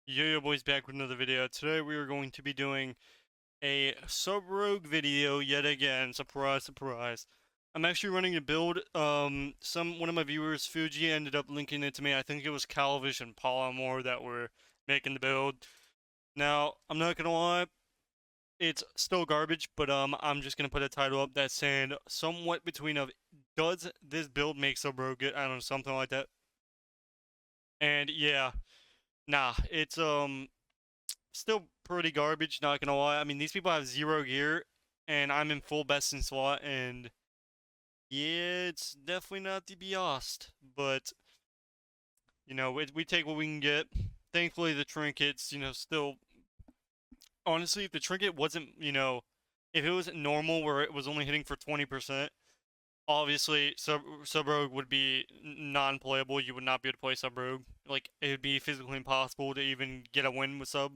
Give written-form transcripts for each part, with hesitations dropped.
Yo boys, back with another video. Today we are going to be doing a sub-rogue video yet again. Surprise, surprise. I'm actually running a build. One of my viewers, Fuji, ended up linking it to me. I think it was Calvish and Polymore that were making the build. Now, I'm not gonna lie, it's still garbage, but I'm just gonna put a title up that's saying somewhat between of does this build make sub-rogue good? I don't know, something like that. And yeah, nah, it's still pretty garbage, not gonna lie. I mean, these people have 0 gear, and I'm in full best in slot, and yeah, it's definitely not the best. But, we take what we can get. Thankfully, the trinkets, still. Honestly, if the trinket wasn't, if it was normal where it was only hitting for 20%, obviously, Sub Rogue would be non playable. You would not be able to play Sub Rogue. Like, it would be physically impossible to even get a win with Sub.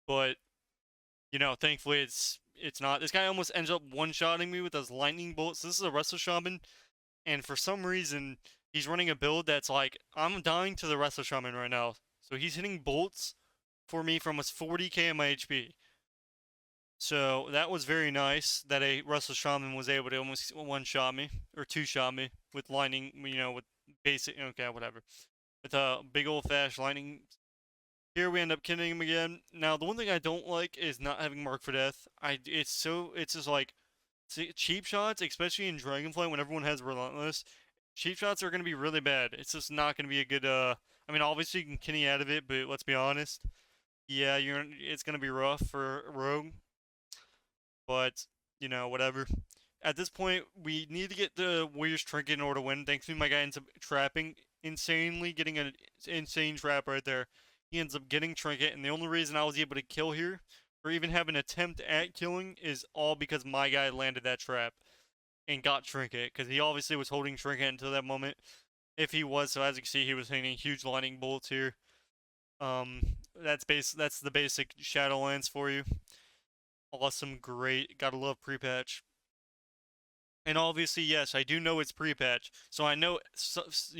But thankfully it's not. This guy almost ends up one-shotting me with those lightning bolts. This is a Wrestle Shaman, and for some reason, he's running a build that's like, I'm dying to the Wrestle Shaman right now. So he's hitting bolts for me from almost 40k in my HP. So that was very nice that a Wrestle Shaman was able to almost one-shot me, or two-shot me, with lightning, with basic, okay, whatever. With a big old-fashioned lightning. Here we end up killing him again. Now, the one thing I don't like is not having Mark for Death. It's just like, cheap shots, especially in Dragonflight when everyone has Relentless. Cheap shots are going to be really bad. It's just not going to be a good, I mean, obviously you can Kenny out of it, but let's be honest. Yeah, it's going to be rough for Rogue, but, whatever. At this point, we need to get the Warrior's Trinket in order to win. Thankfully, my guy ends up trapping insanely, getting an insane trap right there. He ends up getting Trinket, and the only reason I was able to kill here, or even have an attempt at killing, is all because my guy landed that trap and got Trinket, because he obviously was holding Trinket until that moment. If he was, so as you can see, he was hitting huge lightning bolts here. That's the basic Shadowlands for you. Awesome, great, gotta love pre-patch. And obviously, yes, I do know it's pre-patch, so I know stuff's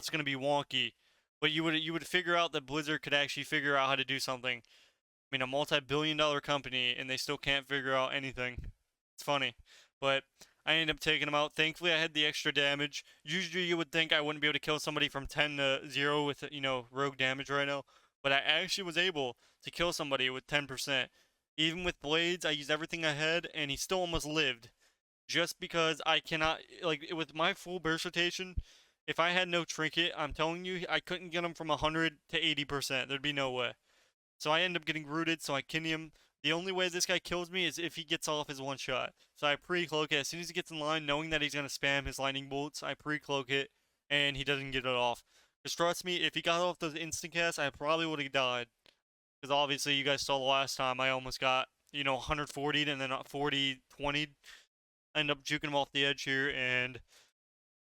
gonna be wonky. But you would figure out that Blizzard could actually figure out how to do something. I mean, a multi-billion-dollar company, and they still can't figure out anything. It's funny, but I ended up taking him out. Thankfully, I had the extra damage. Usually, you would think I wouldn't be able to kill somebody from 10 to 0 with rogue damage right now, but I actually was able to kill somebody with 10%. Even with blades, I used everything I had, and he still almost lived just because I cannot, like, with my full burst rotation, if I had no trinket, I'm telling you, I couldn't get him from 100 to 80%. There'd be no way. So I end up getting rooted, so I kill him. The only way this guy kills me is if he gets off his one shot. So I pre-cloak it. As soon as he gets in line, knowing that he's going to spam his lightning bolts, I pre-cloak it, and he doesn't get it off. Because trust me, if he got off those instant casts, I probably would have died. Because obviously, you guys saw the last time, I almost got, 140'd and then 40-20'd. I end up juking him off the edge here, and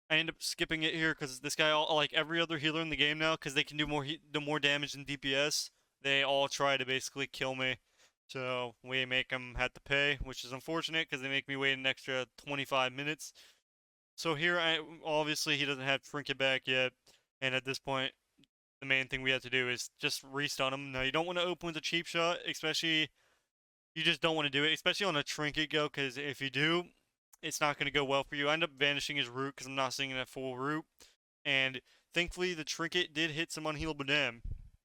I end up skipping it here because this guy, like every other healer in the game now, because they can do more damage than DPS, they all try to basically kill me. So we make them have to pay, which is unfortunate because they make me wait an extra 25 minutes. So here, obviously he doesn't have Trinket back yet, and at this point, the main thing we have to do is just restun him. Now you don't want to open with a cheap shot, especially you just don't want to do it, especially on a Trinket go, because if you do, it's not going to go well for you. I end up vanishing his root because I'm not seeing that full root. And thankfully, the trinket did hit some unhealable dam,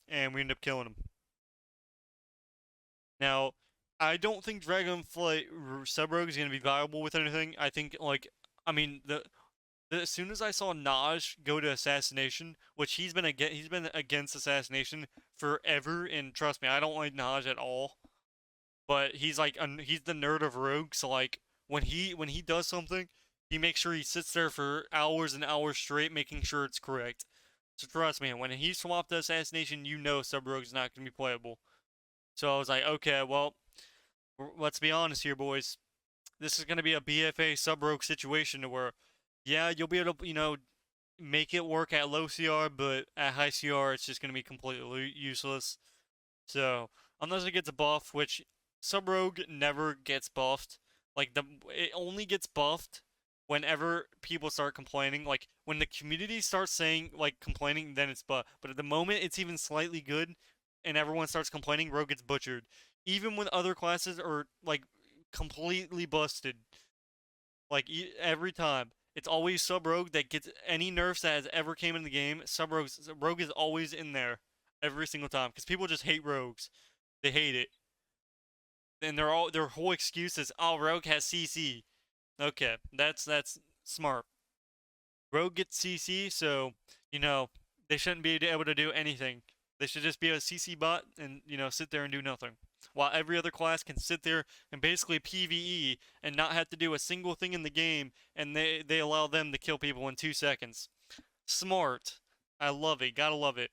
and we end up killing him. Now, I don't think Dragonflight Sub-Rogue is going to be viable with anything. I think, like, I mean, as soon as I saw Naj go to Assassination, which he's been against Assassination forever, and trust me, I don't like Naj at all. But he's like he's the nerd of Rogue, so like when he does something, he makes sure he sits there for hours and hours straight, making sure it's correct. So trust me, when he swapped the assassination, Sub Rogue's not gonna be playable. So I was like, okay, well, let's be honest here, boys. This is gonna be a BFA Sub Rogue situation where, yeah, you'll be able to make it work at low CR, but at high CR, it's just gonna be completely useless. So unless it gets a buff, which Sub Rogue never gets buffed. Like it only gets buffed whenever people start complaining. Like when the community starts saying like complaining, then it's buff. But at the moment, it's even slightly good. and everyone starts complaining, Rogue gets butchered. Even when other classes are like completely busted, like every time, it's always Sub Rogue that gets any nerfs that has ever came in the game. Rogue is always in there every single time because people just hate rogues. They hate it, and their whole excuse is, "Oh, Rogue has CC." Okay, that's smart. Rogue gets CC, so you know they shouldn't be able to do anything. They should just be a CC bot and sit there and do nothing, while every other class can sit there and basically PVE and not have to do a single thing in the game, and they allow them to kill people in 2 seconds. Smart. I love it. Gotta love it.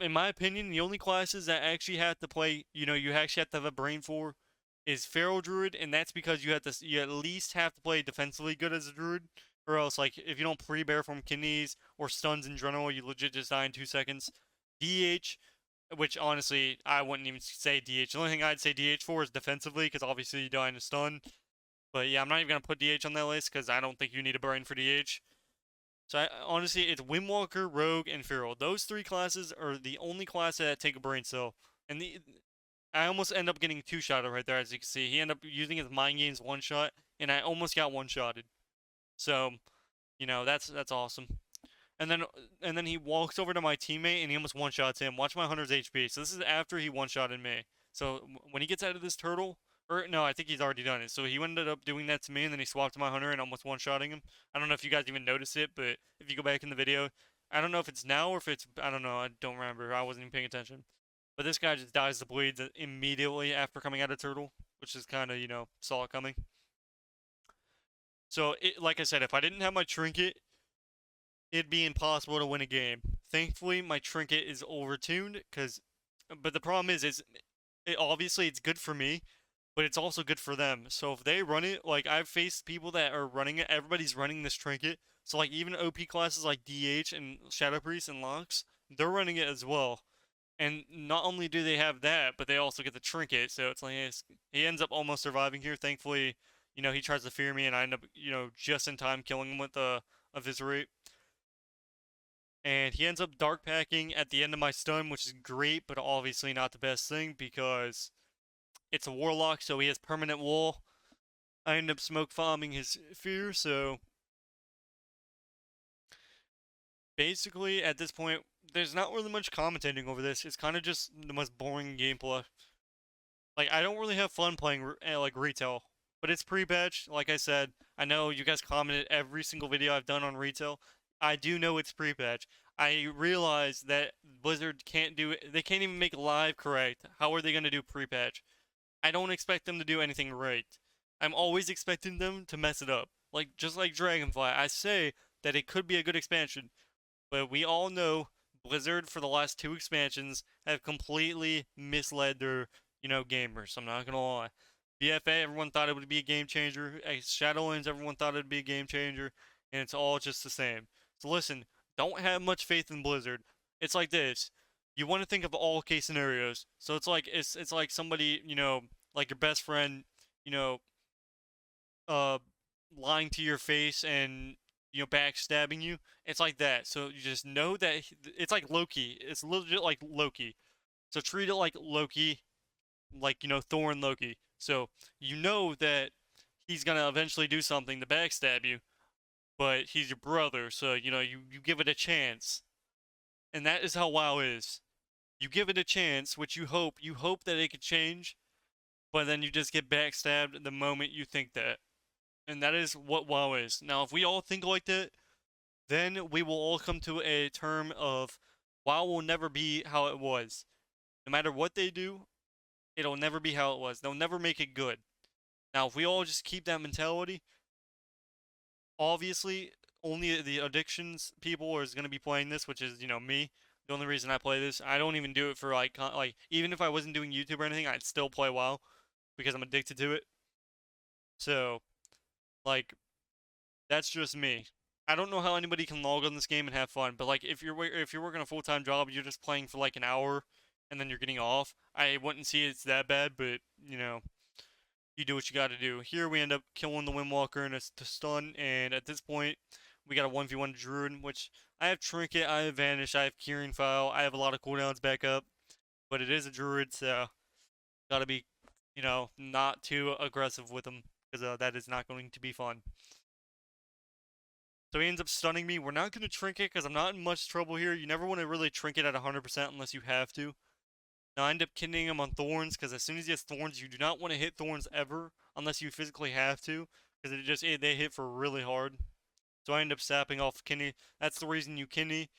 In my opinion, the only classes that actually have to play, you actually have to have a brain for, is Feral Druid, and that's because you at least have to play defensively good as a Druid, or else like if you don't pre-bear from kidneys or stuns in general, you legit just die in 2 seconds. DH, which honestly I wouldn't even say DH. The only thing I'd say DH for is defensively, because obviously you die in a stun. But yeah, I'm not even gonna put DH on that list because I don't think you need a brain for DH. So honestly, it's Windwalker, Rogue, and Feral. Those three classes are the only classes that take a brain cell. And I almost end up getting two-shotted right there, as you can see. He ended up using his mind games one-shot, and I almost got one-shotted. So, that's awesome. And then he walks over to my teammate, and he almost one-shots him. Watch my Hunter's HP. So this is after he one-shotted me. So when he gets out of this turtle, or no, I think he's already done it. So he ended up doing that to me, and then he swapped to my Hunter and almost one-shotting him. I don't know if you guys even noticed it, but if you go back in the video, I don't know if it's now or if it's, I don't know, I don't remember. I wasn't even paying attention. But this guy just dies to bleeds immediately after coming out of turtle, which is kind of, saw it coming. So, like I said, if I didn't have my trinket, it'd be impossible to win a game. Thankfully, my trinket is overtuned, but the problem is obviously it's good for me, but it's also good for them. So if they run it, like I've faced people that are running it, everybody's running this trinket. So like even OP classes like DH and Shadow Priest and Locks, they're running it as well. And not only do they have that, but they also get the trinket. So it's like he ends up almost surviving here. Thankfully, he tries to fear me, and I end up, just in time killing him with a Eviscerate. And he ends up dark packing at the end of my stun, which is great, but obviously not the best thing because it's a warlock, so he has permanent wall. I end up smoke bombing his fear, so basically at this point, there's not really much commentating over this. It's kind of just the most boring gameplay. Like I don't really have fun playing like retail, but it's pre-patch. Like I said, I know you guys commented every single video I've done on retail. I do know it's pre-patch. I realize that Blizzard can't do it. They can't even make live correct. How are they going to do pre-patch? I don't expect them to do anything right. I'm always expecting them to mess it up. Just like Dragonfly, I say that it could be a good expansion, but we all know Blizzard for the last two expansions have completely misled their, gamers. I'm not gonna lie. BFA, everyone thought it would be a game changer. Shadowlands, everyone thought it would be a game changer, and it's all just the same. So listen, don't have much faith in Blizzard. It's like this. You want to think of all case scenarios. So it's like somebody, like your best friend, you know, uh, lying to your face and backstabbing you. It's like that. So you just know that it's like Loki. It's legit like Loki. So treat it like Loki, like Thor and Loki. So you know that he's gonna eventually do something to backstab you, but he's your brother, so you give it a chance. And that is how WoW is. You give it a chance, which you hope that it could change, but then you just get backstabbed the moment you think that. And that is what WoW is. Now, if we all think like that, then we will all come to a term of WoW will never be how it was. No matter what they do, it'll never be how it was. They'll never make it good. Now, if we all just keep that mentality, obviously, only the addictions people is going to be playing this, which is, me. The only reason I play this, I don't even do it for like even if I wasn't doing YouTube or anything, I'd still play WoW because I'm addicted to it. So, like, that's just me. I don't know how anybody can log on this game and have fun, but like if you're working a full-time job, you're just playing for like an hour and then you're getting off. I wouldn't see it's that bad, but you do what you got to do. Here we end up killing the Windwalker and a stun, and at this point, we got a 1v1 Druid, which I have Trinket, I have Vanish, I have Curing File, I have a lot of cooldowns back up. but it is a druid, so gotta be, not too aggressive with him, because that is not going to be fun. So he ends up stunning me. We're not going to trinket because I'm not in much trouble here. You never want to really trinket at 100% unless you have to. Now I end up kindling him on thorns because as soon as he has thorns, you do not want to hit thorns ever unless you physically have to, because they hit for really hard. So I end up sapping off kidney. That's the reason you kidney.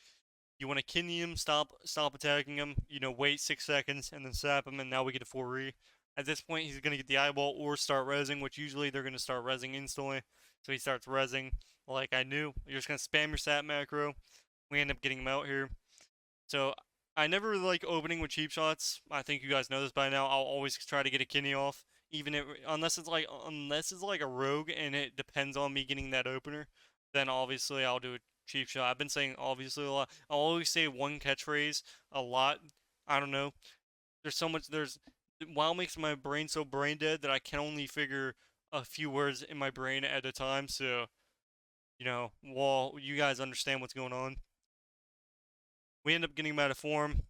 You want to kidney him, stop attacking him, wait 6 seconds, and then sap him, and now we get a full re. At this point, he's going to get the eyeball or start rezzing, which usually they're going to start rezzing instantly. So he starts rezzing like I knew. You're just going to spam your sap macro. We end up getting him out here. So I never really like opening with cheap shots. I think you guys know this by now. I'll always try to get a kidney off, even if, unless it's like a rogue and it depends on me getting that opener. Then obviously I'll do a cheap shot. I've been saying obviously a lot. I'll always say one catchphrase a lot. I don't know. There's so much. WoW makes my brain so brain dead that I can only figure a few words in my brain at a time. So while you guys understand what's going on, we end up getting him out of form.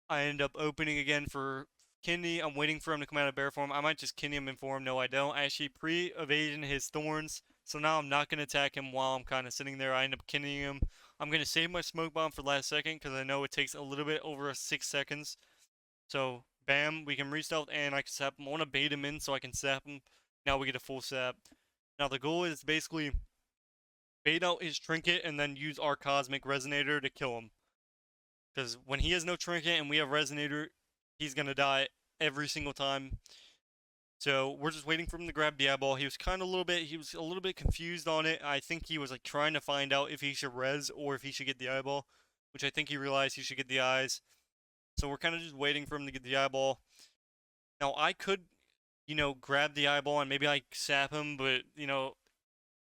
I end up opening again for kidney. I'm waiting for him to come out of bear form. I might just kidney him in form. No, I don't. I actually pre-evasion his thorns. So now I'm not going to attack him while I'm kind of sitting there. I end up kidneying him. I'm going to save my smoke bomb for last second because I know it takes a little bit over 6 seconds. So, bam, we can re-stealth and I can sap him. I want to bait him in so I can sap him. Now we get a full sap. Now the goal is basically bait out his trinket and then use our cosmic resonator to kill him. Because when he has no trinket and we have resonator, he's gonna die every single time. So we're just waiting for him to grab the eyeball. He was a little bit confused on it. I think he was like trying to find out if he should res or if he should get the eyeball, which I think he realized he should get the eyes. So we're kind of just waiting for him to get the eyeball. Now I could, grab the eyeball and maybe like sap him, but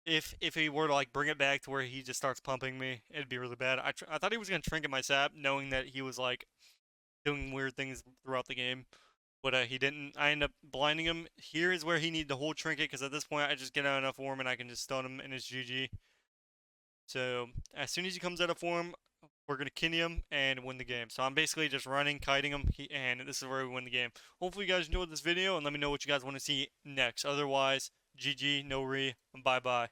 if he were to like bring it back to where he just starts pumping me, it'd be really bad. I thought he was gonna trinket my sap, knowing that he was like doing weird things throughout the game, but he didn't. I end up blinding him. Here is where he needed to hold trinket because at this point I just get out enough form and I can just stun him and it's GG. So as soon as he comes out of form, we're gonna kidney him and win the game. So I'm basically just running, kiting him, and this is where we win the game. Hopefully you guys enjoyed this video and let me know what you guys want to see next. Otherwise, GG, no re, bye bye.